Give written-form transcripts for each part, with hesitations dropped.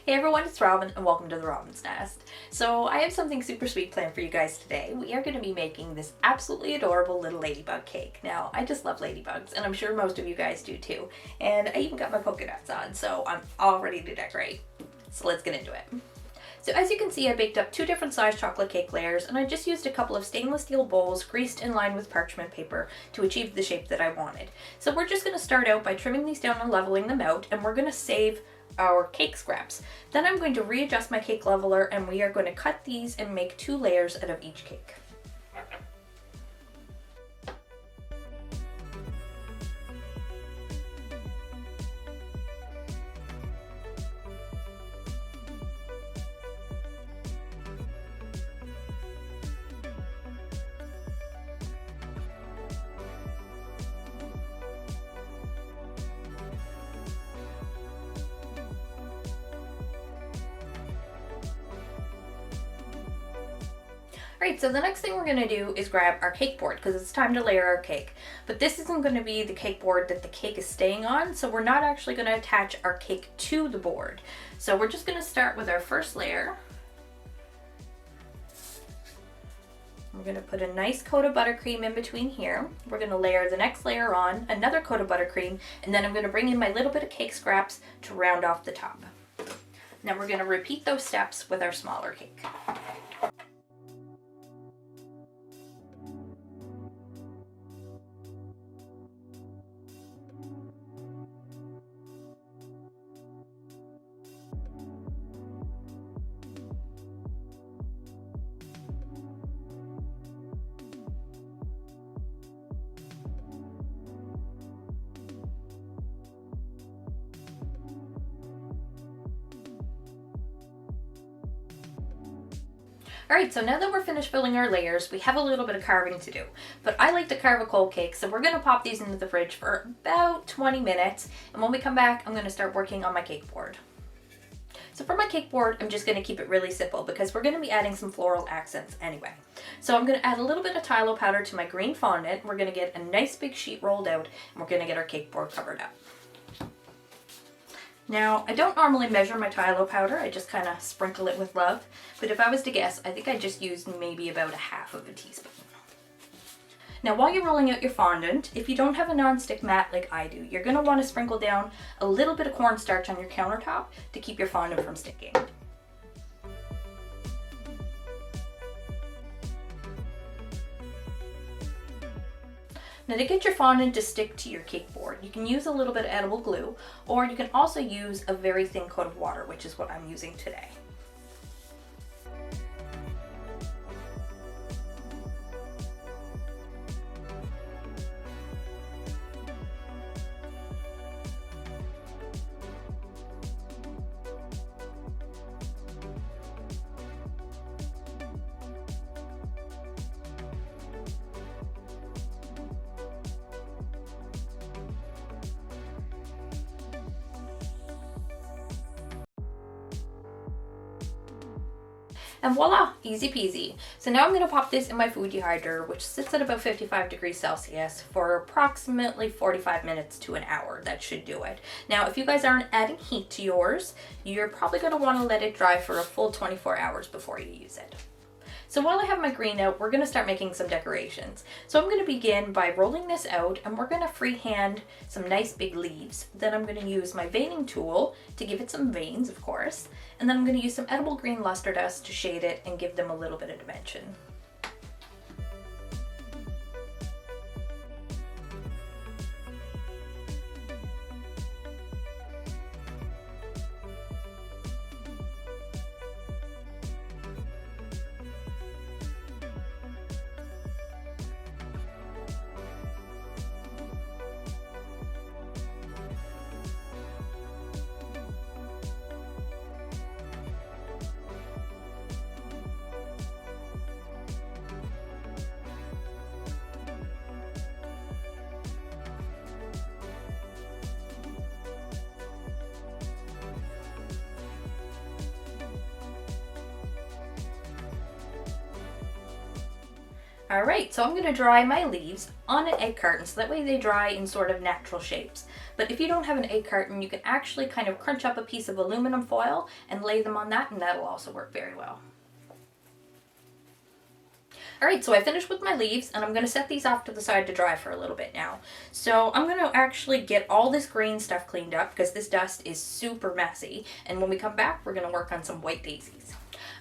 Hey everyone, it's Robin and welcome to the Robin's Nest. So I have something super sweet planned for you guys today. We are going to be making this absolutely adorable little ladybug cake. Now, I just love ladybugs and I'm sure most of you guys do too. And I even got my polka dots on, so I'm all ready to decorate. So let's get into it. So as you can see, I baked up 2 different size chocolate cake layers, and I just used a couple of stainless steel bowls greased and lined with parchment paper to achieve the shape that I wanted. So we're just going to start out by trimming these down and leveling them out, and we're going to save our cake scraps. Then I'm going to readjust my cake leveler, and we are going to cut these and make 2 layers out of each cake. Alright, so the next thing we're going to do is grab our cake board because it's time to layer our cake. But this isn't going to be the cake board that the cake is staying on, so we're not actually going to attach our cake to the board. So we're just going to start with our first layer. We're going to put a nice coat of buttercream in between here. We're going to layer the next layer on, another coat of buttercream, and then I'm going to bring in my little bit of cake scraps to round off the top. Now we're going to repeat those steps with our smaller cake. Alright, so now that we're finished filling our layers, we have a little bit of carving to do. But I like to carve a cold cake, so we're going to pop these into the fridge for about 20 minutes. And when we come back, I'm going to start working on my cake board. So for my cake board, I'm just going to keep it really simple because we're going to be adding some floral accents anyway. So I'm going to add a little bit of phthalo powder to my green fondant. We're going to get a nice big sheet rolled out, and we're going to get our cake board covered up. Now, I don't normally measure my phthalo powder, I just kind of sprinkle it with love, but if I was to guess, I think I just used maybe about a half of a teaspoon. Now, while you're rolling out your fondant, if you don't have a non-stick mat like I do, you're going to want to sprinkle down a little bit of cornstarch on your countertop to keep your fondant from sticking. Now to get your fondant to stick to your cake board, you can use a little bit of edible glue, or you can also use a very thin coat of water, which is what I'm using today. And voila, easy peasy. So now I'm going to pop this in my food dehydrator, which sits at about 55 degrees Celsius for approximately 45 minutes to an hour. That should do it. Now, if you guys aren't adding heat to yours, you're probably going to want to let it dry for a full 24 hours before you use it. So while I have my green out, we're going to start making some decorations. So I'm going to begin by rolling this out, and we're going to freehand some nice big leaves. Then I'm going to use my veining tool to give it some veins, of course. And then I'm going to use some edible green luster dust to shade it and give them a little bit of dimension. Alright, so I'm going to dry my leaves on an egg carton so that way they dry in sort of natural shapes. But if you don't have an egg carton, you can actually kind of crunch up a piece of aluminum foil and lay them on that, and that'll also work very well. Alright, so I finished with my leaves, and I'm going to set these off to the side to dry for a little bit now. So I'm going to actually get all this green stuff cleaned up because this dust is super messy, and when we come back we're going to work on some white daisies.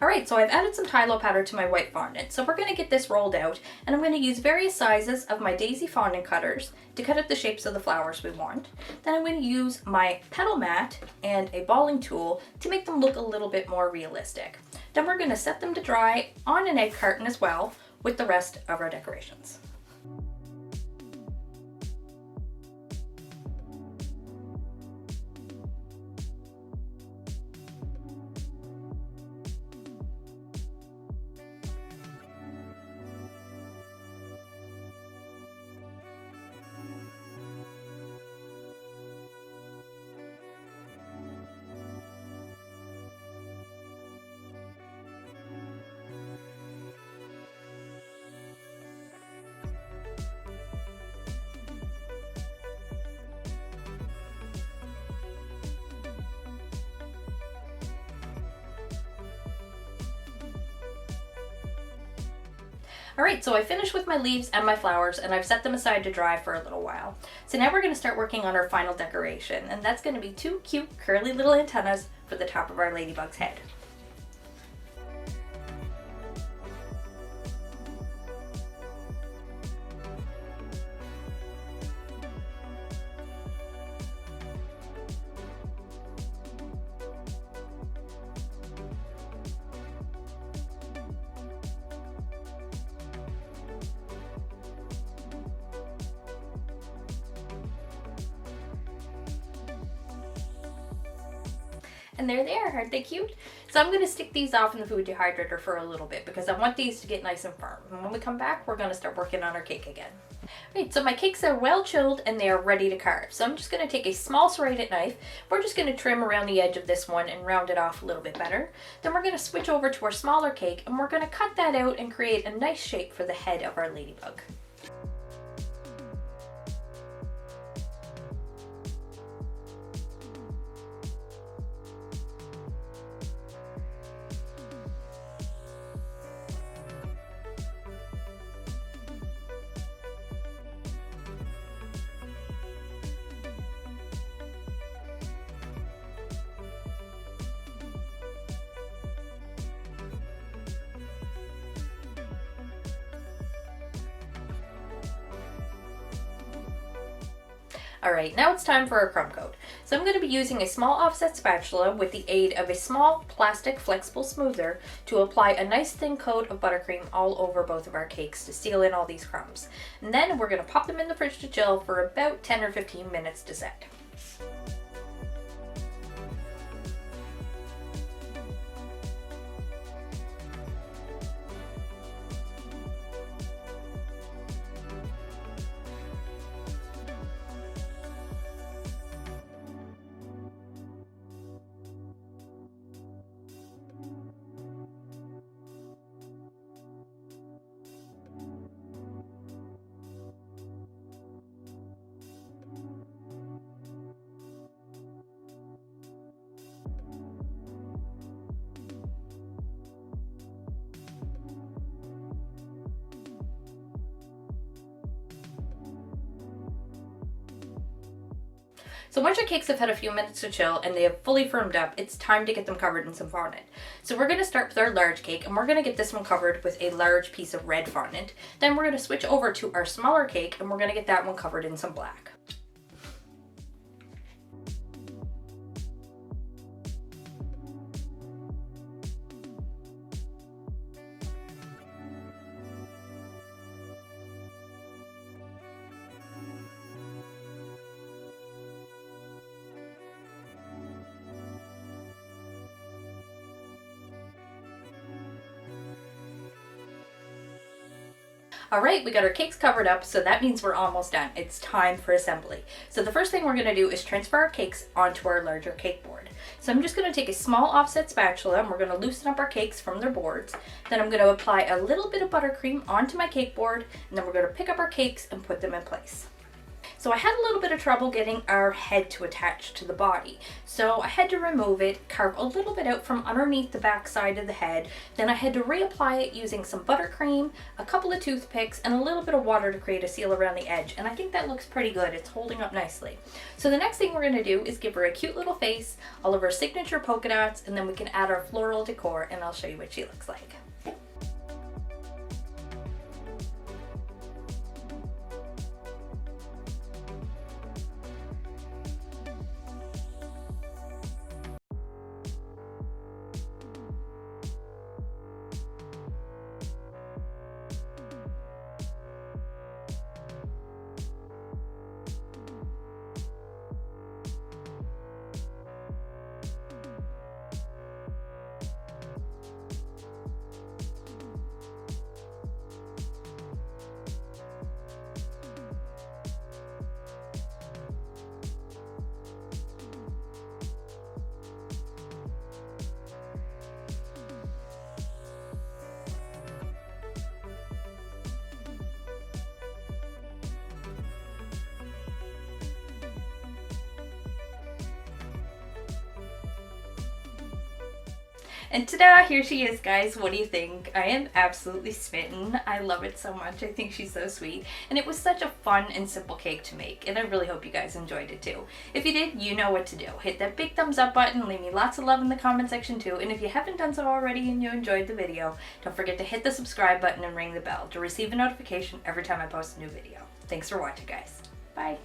Alright, so I've added some Tylo powder to my white fondant, so we're going to get this rolled out, and I'm going to use various sizes of my daisy fondant cutters to cut out the shapes of the flowers we want. Then I'm going to use my petal mat and a balling tool to make them look a little bit more realistic. Then we're going to set them to dry on an egg carton as well with the rest of our decorations. Alright, so I finished with my leaves and my flowers, and I've set them aside to dry for a little while. So now we're going to start working on our final decoration, and that's going to be 2 cute curly little antennas for the top of our ladybug's head. And there they are, aren't they cute? So I'm going to stick these off in the food dehydrator for a little bit because I want these to get nice and firm. And when we come back, we're going to start working on our cake again. Alright, so my cakes are well chilled and they are ready to carve. So I'm just going to take a small serrated knife. We're just going to trim around the edge of this one and round it off a little bit better. Then we're going to switch over to our smaller cake and we're going to cut that out and create a nice shape for the head of our ladybug. Alright, now it's time for our crumb coat. So I'm going to be using a small offset spatula with the aid of a small plastic flexible smoother to apply a nice thin coat of buttercream all over both of our cakes to seal in all these crumbs. And then we're going to pop them in the fridge to chill for about 10 or 15 minutes to set. So once your cakes have had a few minutes to chill and they have fully firmed up, it's time to get them covered in some fondant. So we're going to start with our large cake, and we're going to get this one covered with a large piece of red fondant. Then we're going to switch over to our smaller cake and we're going to get that one covered in some black. Alright, we got our cakes covered up, so that means we're almost done. It's time for assembly. So the first thing we're going to do is transfer our cakes onto our larger cake board. So I'm just going to take a small offset spatula and we're going to loosen up our cakes from their boards. Then I'm going to apply a little bit of buttercream onto my cake board, and then we're going to pick up our cakes and put them in place. So I had a little bit of trouble getting our head to attach to the body. So I had to remove it, carve a little bit out from underneath the back side of the head. Then I had to reapply it using some buttercream, a couple of toothpicks, and a little bit of water to create a seal around the edge. And I think that looks pretty good. It's holding up nicely. So the next thing we're going to do is give her a cute little face, all of her signature polka dots, and then we can add our floral decor, and I'll show you what she looks like. And ta-da, here she is, guys. What do you think? I am absolutely smitten. I love it so much. I think she's so sweet. And it was such a fun and simple cake to make. And I really hope you guys enjoyed it too. If you did, you know what to do. Hit that big thumbs up button. Leave me lots of love in the comment section too. And if you haven't done so already and you enjoyed the video, don't forget to hit the subscribe button and ring the bell to receive a notification every time I post a new video. Thanks for watching, guys. Bye.